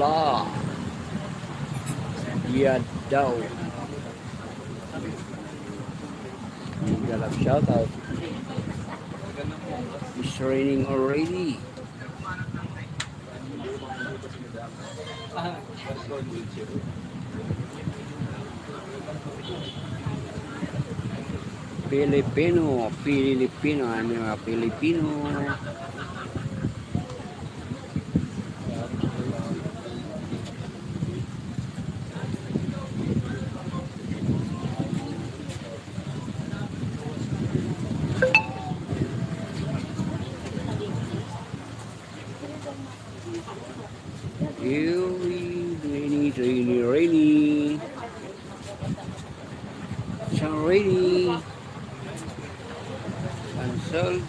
Wala. Yan daw. Galap shout out. It's raining already. Filipino, ano mga Pilipino. Rainy. So rainy. Cancel.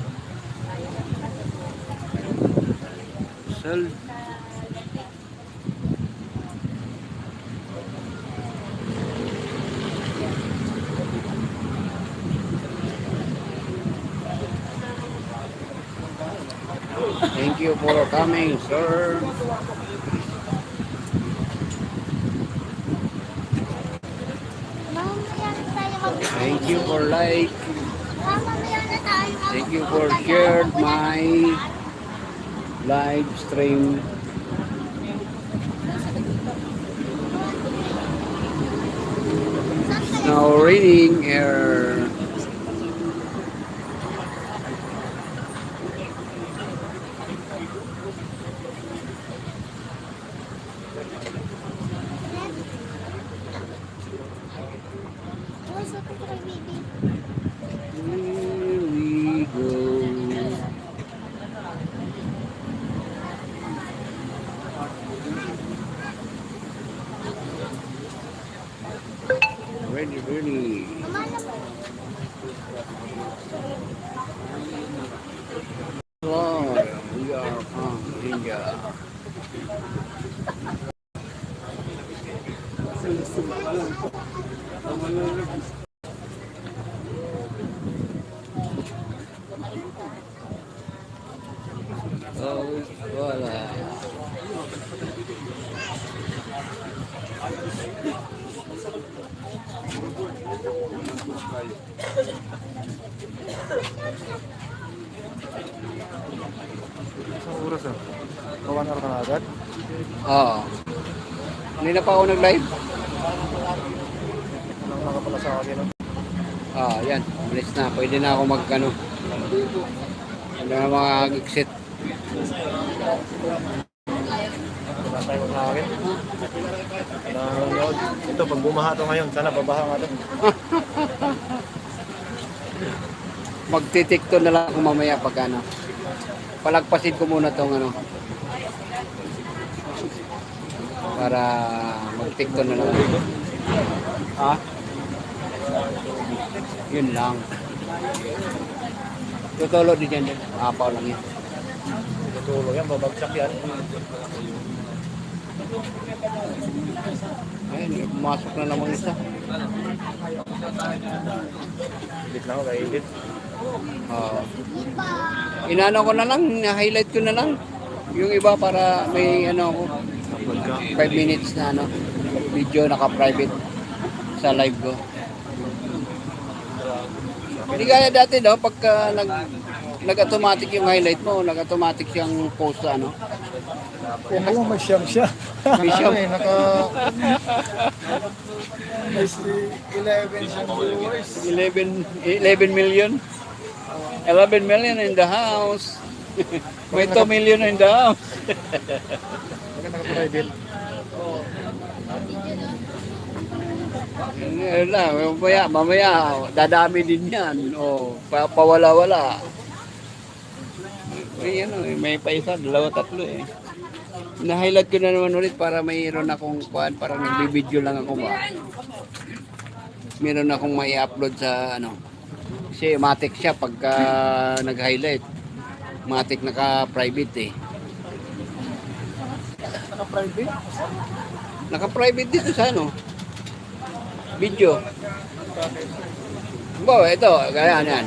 Thank you for coming, sir. Thank you for like. Thank you for shared my live stream. Now raining here. Here we go. Ready. Hello, we are from India. Oh, wala. Isang oras ah. 1 hour ka na agad? Oo. Hindi na pa ako nag-live? Walang nakapala sa akin. Yan. Bilis na. Pwede na ako mag-ano. Ano na mga exit. Wala tayo sa akin. Nanonood. Ito, pag bumaha to ngayon, sana babaha nga to. Magtitikto na lang ako mamaya pag ano. Palagpasin ko muna tong ano. Para magtikto na lang. Ha? Yun lang. Tutulo din yan. Apaw lang yan. Tutulog yan, babagsak yan. Ayun, pumasok na naman isa. Edit lang ako, edit. Inano ko na lang, highlight ko na lang. Yung iba para may ano ako. Upload ka. 5 minutes na ano, video naka-private sa live ko. Hindi kaya dati daw pagka nag-automatic yung highlight mo, nag-automatic siyang post sa ano. Kung mo, may siyam siya. May siyam. May 11 siyang viewers. 11 million. 11 million in the house. May 2 million in the house. Bakit naka-private? Mamaya, dadami din yan. Pawala-wala. May pa isa, 2, 3 eh. Na-highlight ko na naman ulit para mayroon akong kuan, para nagbibideo lang ako ba. Meron akong may upload sa ano. Kasi matic siya pagka nag-highlight. Matic naka-private eh. Naka-private? Naka-private dito sa ano. Video. Ito, gaya yan.